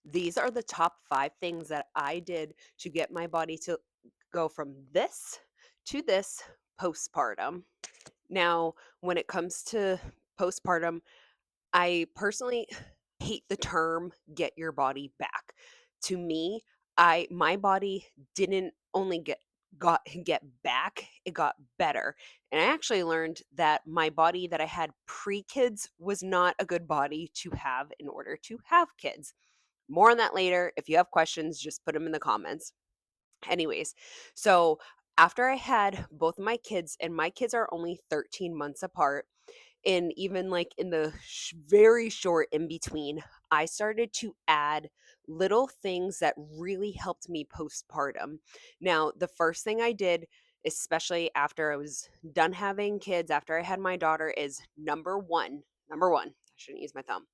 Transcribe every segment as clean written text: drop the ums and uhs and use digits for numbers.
These are the top 5 things that I did to get my body to go from this to this postpartum. Now, when it comes to postpartum, I personally hate the term "get your body back." To me, I my body didn't only get back, it got better. And I actually learned that my body that I had pre-kids was not a good body to have in order to have kids. More on that later. If you have questions, just put them in the comments. Anyways, so after I had both of my kids, and my kids are only 13 months apart, and even like in the very short in between, I started to add little things that really helped me postpartum. Now, the first thing I did, especially after I was done having kids, after I had my daughter, is number one, I shouldn't use my thumb,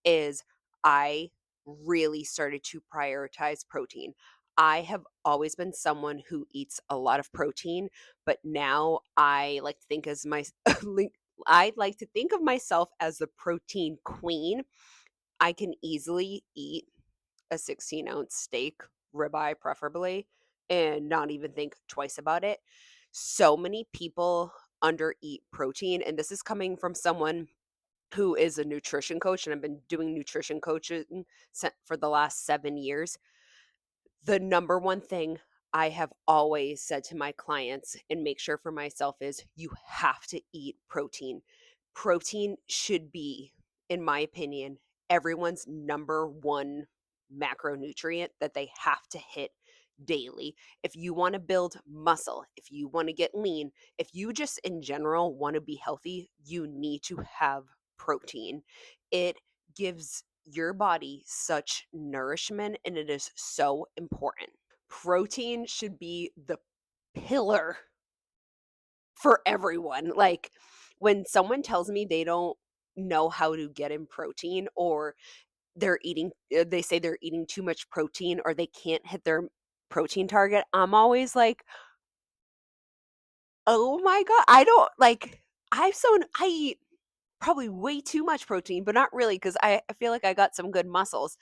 is I really started to prioritize protein. I have always been someone who eats a lot of protein, but now I like to think as my I like to think of myself as the protein queen. I can easily eat a 16-ounce steak, ribeye preferably, and not even think twice about it. So many people undereat protein, and this is coming from someone who is a nutrition coach, and I've been doing nutrition coaching for the last 7 years. The number one thing I have always said to my clients and make sure for myself is you have to eat protein. Protein should be, in my opinion, everyone's number one macronutrient that they have to hit daily. If you want to build muscle, if you want to get lean, if you just in general want to be healthy, you need to have protein. It gives your body such nourishment and it is so important. Protein should be the pillar for everyone. Like when someone tells me they don't know how to get in protein, or they say they're eating too much protein, or they can't hit their protein target, I'm always like, "Oh my god, I don't like I eat probably way too much protein, but not really because I feel like I got some good muscles."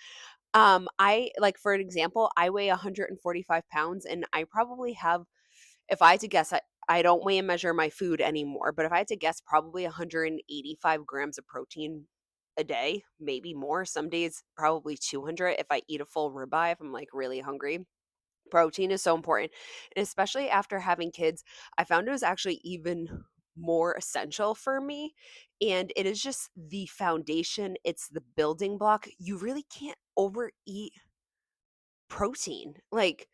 I like, for an example, I weigh 145 pounds, and I probably have, if I had to guess, I don't weigh and measure my food anymore, but if I had to guess, probably 185 grams of protein a day, maybe more. Some days, probably 200 if I eat a full ribeye, if I'm like really hungry. Protein is so important. And especially after having kids, I found it was actually even more essential for me. And it is just the foundation, it's the building block. You really can't overeat protein. Like,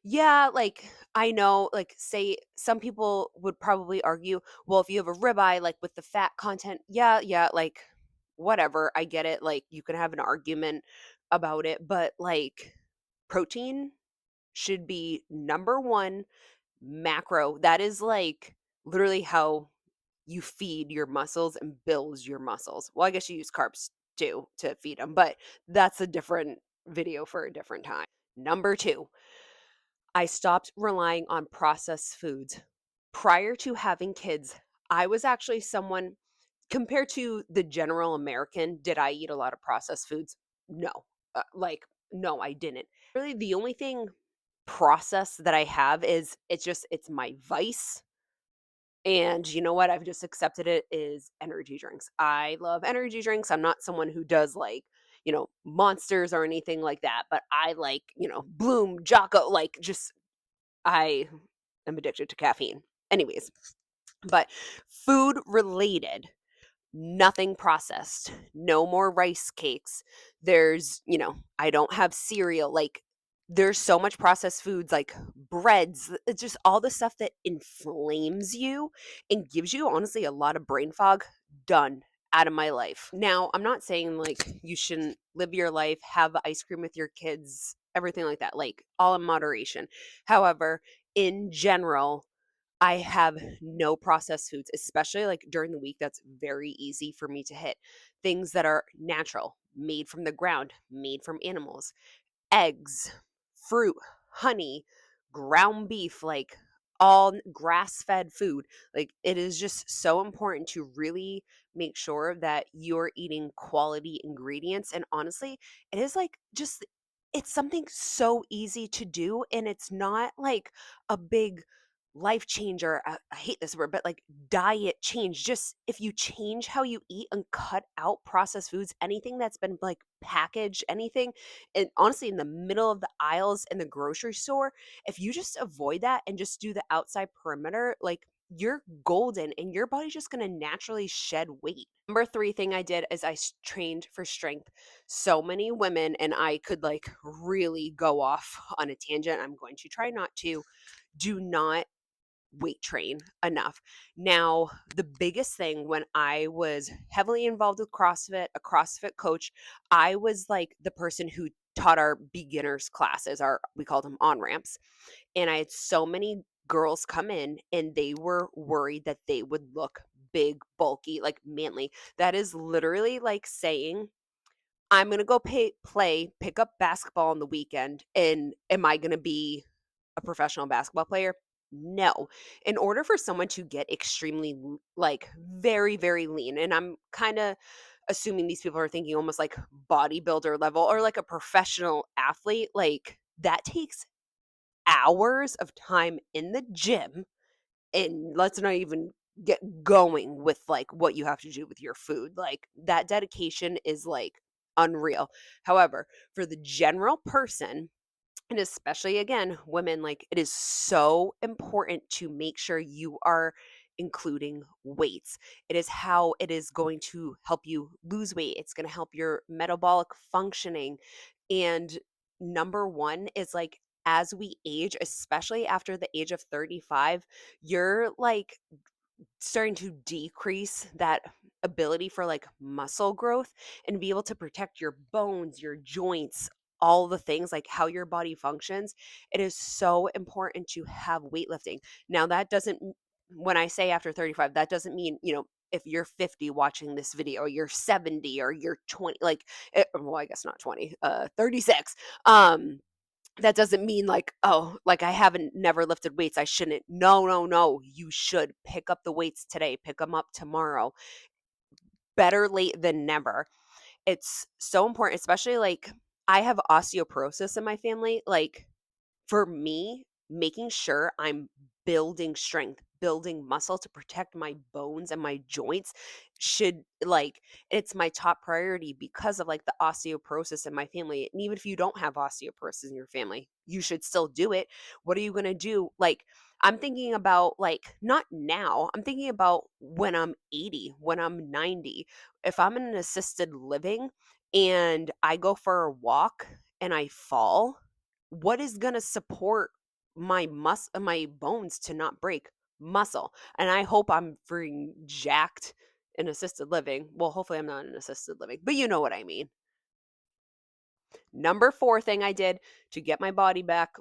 yeah, like I know, like, say some people would probably argue, well, if you have a ribeye, like with the fat content, yeah, like whatever, I get it. Like, you can have an argument about it, but like, protein should be number one macro. That is like literally how you feed your muscles and builds your muscles. Well, I guess you use carbs too to feed them, but that's a different video for a different time. Number two, I stopped relying on processed foods. Prior to having kids, I was actually someone, compared to the general American, did I eat a lot of processed foods? No. No, I didn't. Really, the only thing process that I have is it's my vice. And you know what? I've just accepted it is energy drinks. I love energy drinks. I'm not someone who does like, monsters or anything like that, but I like, Bloom, Jocko, like just I am addicted to caffeine. Anyways, but food related, nothing processed, no more rice cakes. I don't have cereal. Like, there's so much processed foods like breads, it's just all the stuff that inflames you and gives you honestly a lot of brain fog. Done. Out of my life. Now, I'm not saying like you shouldn't live your life, have ice cream with your kids, everything like that, like all in moderation. However, in general, I have no processed foods, especially like during the week. That's very easy for me to hit. Things that are natural, made from the ground, made from animals, eggs, fruit, honey, ground beef, like all grass fed food. Like, it is just so important to really make sure that you're eating quality ingredients. And honestly, it is like just it's something so easy to do, and it's not like a big life changer. I hate this word, but like diet change. Just if you change how you eat and cut out processed foods, anything that's been like packaged, anything, and honestly, in the middle of the aisles in the grocery store, if you just avoid that and just do the outside perimeter, like you're golden and your body's just going to naturally shed weight. Number 3 thing I did is trained for strength. So many women, and I could like really go off on a tangent. I'm going to try not to, do not weight train enough. Now, the biggest thing when I was heavily involved with CrossFit, a CrossFit coach, I was like the person who taught our beginners classes, our we called them on ramps. And I had so many girls come in and they were worried that they would look big, bulky, like manly. That is literally like saying, I'm going to go pick up basketball on the weekend. And am I going to be a professional basketball player? No. In order for someone to get extremely, like very, very lean, and I'm kind of assuming these people are thinking almost like bodybuilder level or like a professional athlete, like that takes hours of time in the gym, and let's not even get going with like what you have to do with your food. Like that dedication is like unreal. However, for the general person, and especially again, women, like it is so important to make sure you are including weights. It is how it is going to help you lose weight. It's going to help your metabolic functioning. And number one is like, as we age, especially after the age of 35, you're like starting to decrease that ability for like muscle growth and be able to protect your bones, your joints, all the things like how your body functions. It is so important to have weightlifting. Now, that doesn't, when I say after 35, that doesn't mean, if you're 50 watching this video, you're 70 or you're 20, like, well, I guess not 20, 36. That doesn't mean like, oh, like I haven't never lifted weights, I shouldn't. No, no, no. You should pick up the weights today, pick them up tomorrow. Better late than never. It's so important, especially like I have osteoporosis in my family. Like for me, making sure I'm building strength, building muscle to protect my bones and my joints should like it's my top priority because of like the osteoporosis in my family. And even if you don't have osteoporosis in your family, you should still do it. What are you going to do? Like I'm thinking about like not now. I'm thinking about when I'm 80, when I'm 90. If I'm in an assisted living and I go for a walk and I fall, what is going to support my bones to not break? Muscle. And I hope I'm freaking jacked in assisted living. Well, hopefully I'm not in assisted living, but you know what I mean. Number 4 thing I did to get my body back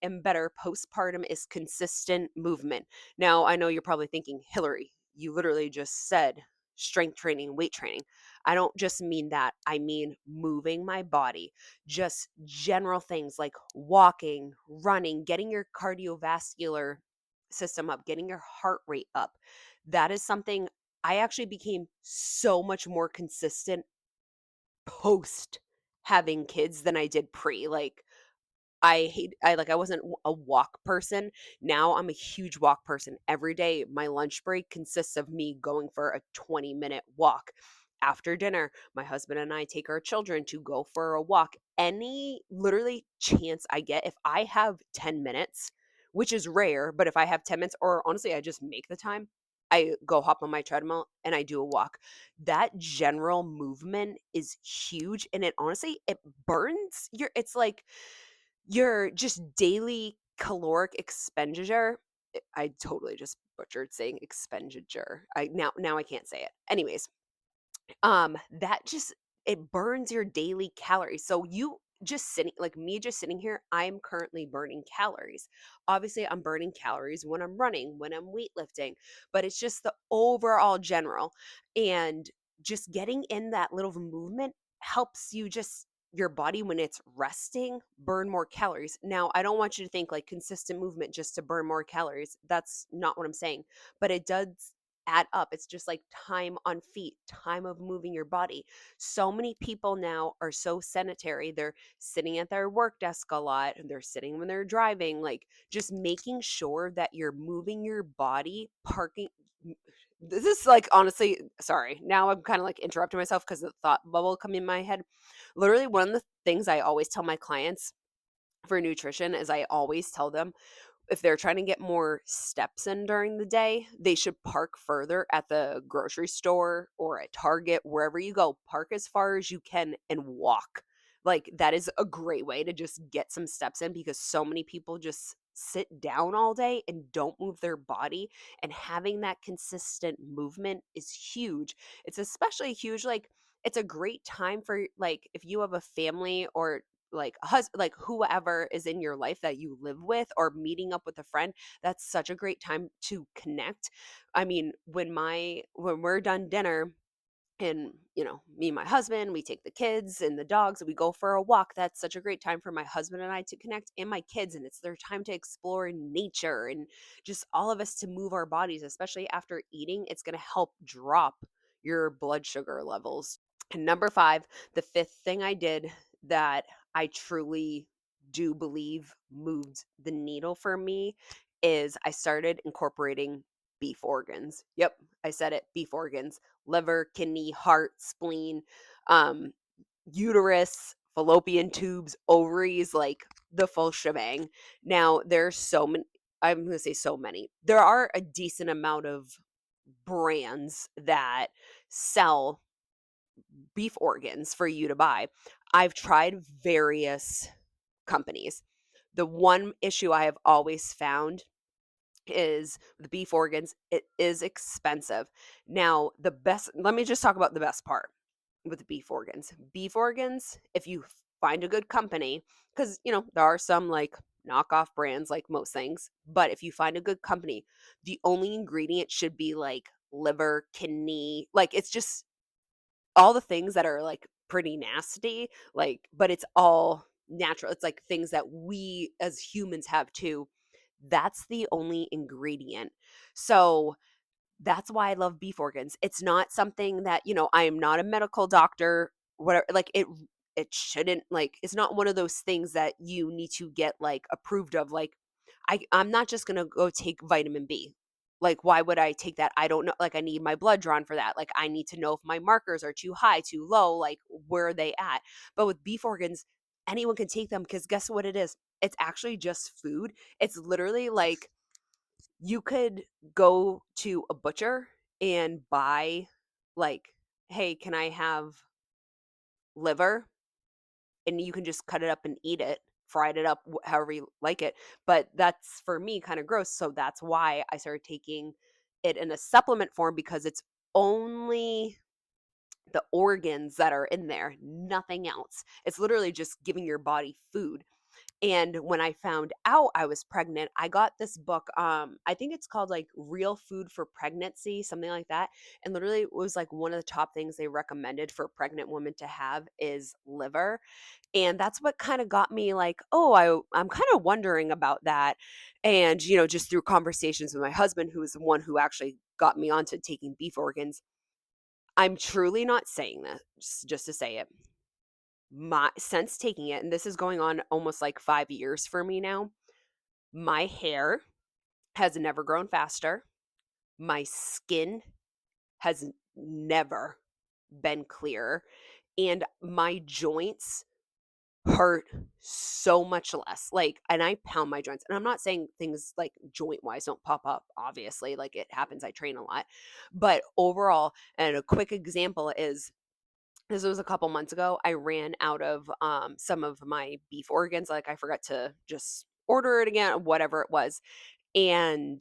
and better postpartum is consistent movement. Now, I know you're probably thinking, Hillary, you literally just said strength training, weight training. I don't just mean that. I mean moving my body, just general things like walking, running, getting your cardiovascular system up, getting your heart rate up. That is something I actually became so much more consistent post having kids than I did pre. Like I wasn't a walk person. Now I'm a huge walk person. Every day my lunch break consists of me going for a 20-minute walk. After dinner, my husband and I take our children to go for a walk. Any literally chance I get, if I have 10 minutes, which is rare, but if I have 10 minutes, or honestly, I just make the time, I go hop on my treadmill and I do a walk. That general movement is huge. And it honestly, it burns it's like your just daily caloric expenditure. I totally just butchered saying expenditure. Now I can't say it. Anyways, that just it burns your daily calories. So you just sitting like me just sitting here, I'm currently burning calories. Obviously, I'm burning calories when I'm running, when I'm weightlifting, but it's just the overall general. And just getting in that little movement helps you just your body when it's resting burn more calories. Now, I don't want you to think like consistent movement just to burn more calories. That's not what I'm saying, but it does add up. It's just like time on feet, time of moving your body. So many people now are so sedentary. They're sitting at their work desk a lot, and they're sitting when they're driving, like just making sure that you're moving your body, parking. This is like honestly, sorry. Now I'm kind of like interrupting myself because the thought bubble come in my head. Literally, one of the things I always tell my clients for nutrition is I always tell them if they're trying to get more steps in during the day, they should park further at the grocery store or at Target, wherever you go. Park as far as you can and walk. Like, that is a great way to just get some steps in because so many people just sit down all day and don't move their body. And having that consistent movement is huge. It's especially huge, like, it's a great time for, like, if you have a family or like a husband, like whoever is in your life that you live with or meeting up with a friend, that's such a great time to connect. I mean, when we're done dinner and, me and my husband, we take the kids and the dogs and we go for a walk. That's such a great time for my husband and I to connect and my kids. And it's their time to explore nature and just all of us to move our bodies, especially after eating. It's going to help drop your blood sugar levels. And number 5, the 5th thing I did that I truly do believe moved the needle for me is I started incorporating beef organs. Yep, I said it, beef organs, liver, kidney, heart, spleen, um, uterus, fallopian tubes, ovaries, like the full shebang. Now, there's so many, I'm going to say so many. There are a decent amount of brands that sell beef organs for you to buy. I've tried various companies. The one issue I have always found is the beef organs, it is expensive. Now, let me just talk about the best part with the beef organs. Beef organs, if you find a good company, because, there are some like knockoff brands like most things, but if you find a good company, the only ingredient should be like liver, kidney, like it's just all the things that are like pretty nasty, like, but it's all natural. It's like things that we as humans have too. That's the only ingredient. So that's why I love beef organs. It's not something that, I am not a medical doctor, whatever, like it shouldn't, like, it's not one of those things that you need to get like approved of. Like, I'm not just gonna go take vitamin B. Like, why would I take that? I don't know. Like, I need my blood drawn for that. Like, I need to know if my markers are too high, too low, like where are they at? But with beef organs, anyone can take them because guess what it is? It's actually just food. It's literally like you could go to a butcher and buy, like, hey, can I have liver? And you can just cut it up and eat it, fried it up, however you like it. But that's for me kind of gross. So that's why I started taking it in a supplement form because it's only the organs that are in there, nothing else. It's literally just giving your body food. And when I found out I was pregnant, I got this book. I think it's called like Real Food for Pregnancy, something like that. And literally it was like one of the top things they recommended for pregnant women to have is liver. And that's what kind of got me like, oh, I'm kind of wondering about that. And, just through conversations with my husband, who was the one who actually got me onto taking beef organs, I'm truly not saying this just to say it. My since taking it, and this is going on almost like 5 years for me now, my hair has never grown faster. My skin has never been clearer. And my joints hurt so much less. Like, and I pound my joints. And I'm not saying things like joint wise don't pop up, obviously. Like, it happens. I train a lot. But overall, and a quick example is this was a couple months ago. I ran out of some of my beef organs. Like, I forgot to just order it again, whatever it was. And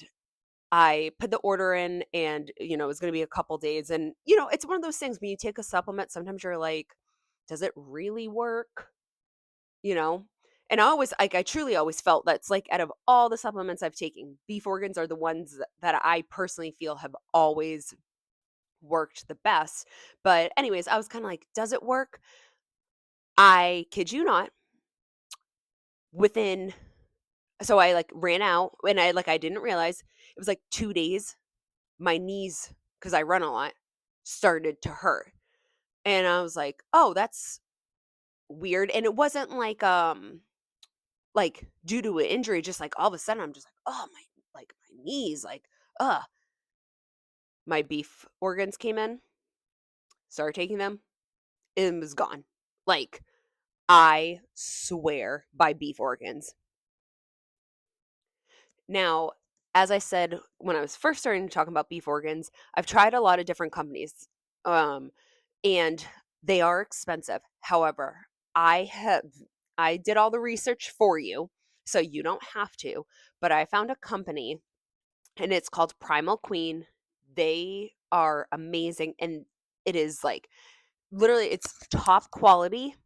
I put the order in and, it was going to be a couple days. And, it's one of those things when you take a supplement, sometimes you're like, does it really work? You know? And I truly always felt that's like out of all the supplements I've taken, beef organs are the ones that I personally feel have always worked the best. But anyways, I was kind of like, does it work? I kid you not, within so I like ran out and I didn't realize it was like 2 days. my knees, because I run a lot, started to hurt. And I was like, "Oh, that's weird." And it wasn't like due to an injury, just like all of a sudden I'm just like, "Oh, my knees, like, ugh." My beef organs came in, started taking them, and it was gone. Like, I swear by beef organs. Now, as I said when I was first starting to talk about beef organs, I've tried a lot of different companies. Um, and they are expensive. However, I have I did all the research for you, so you don't have to, but I found a company and it's called Primal Queen. They are amazing and it is like literally it's top quality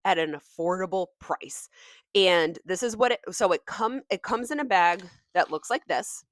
at an affordable price. And this is what it comes in a bag that looks like this,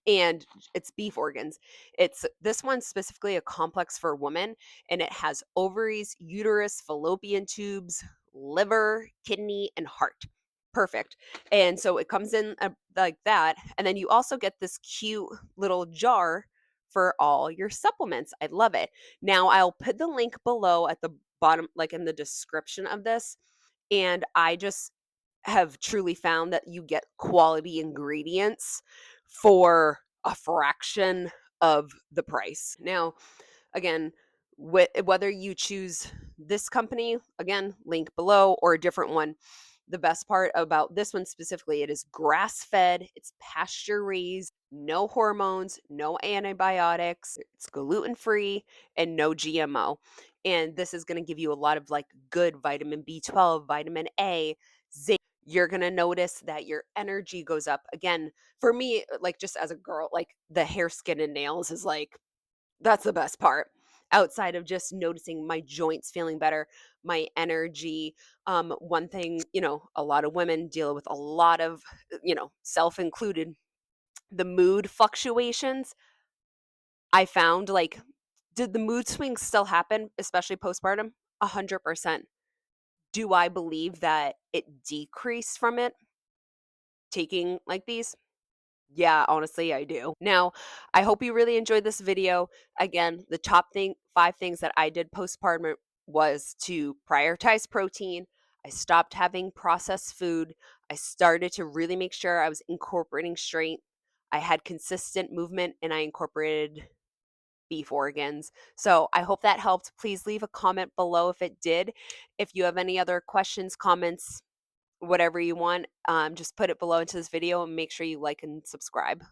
and it's beef organs. It's this one's specifically a complex for a woman, and it has ovaries, uterus, fallopian tubes, liver, kidney, and heart. Perfect. And so it comes in like that, and then you also get this cute little jar for all your supplements. I love it. Now I'll put the link below at the bottom, like in the description of this. And I just have truly found that you get quality ingredients for a fraction of the price. Now, again, whether you choose this company, again, link below, or a different one, the best part about this one specifically, it is grass fed, it's pasture raised, no hormones, no antibiotics, it's gluten free, and no GMO. And this is going to give you a lot of like good vitamin B12, vitamin A, zinc. You're going to notice that your energy goes up. Again, for me, like just as a girl, like the hair, skin, and nails is like, that's the best part. Outside of just noticing my joints feeling better, my energy. One thing, a lot of women deal with a lot of, self included, the mood fluctuations. I found like, did the mood swings still happen, especially postpartum? 100%. Do I believe that it decreased from it taking like these? Yeah, honestly, I do. Now, I hope you really enjoyed this video. Again, the five things that I did postpartum was to prioritize protein. I stopped having processed food. I started to really make sure I was incorporating strength. I had consistent movement and I incorporated beef organs. So I hope that helped. Please leave a comment below if it did. If you have any other questions, comments, whatever you want, just put it below into this video and make sure you like and subscribe.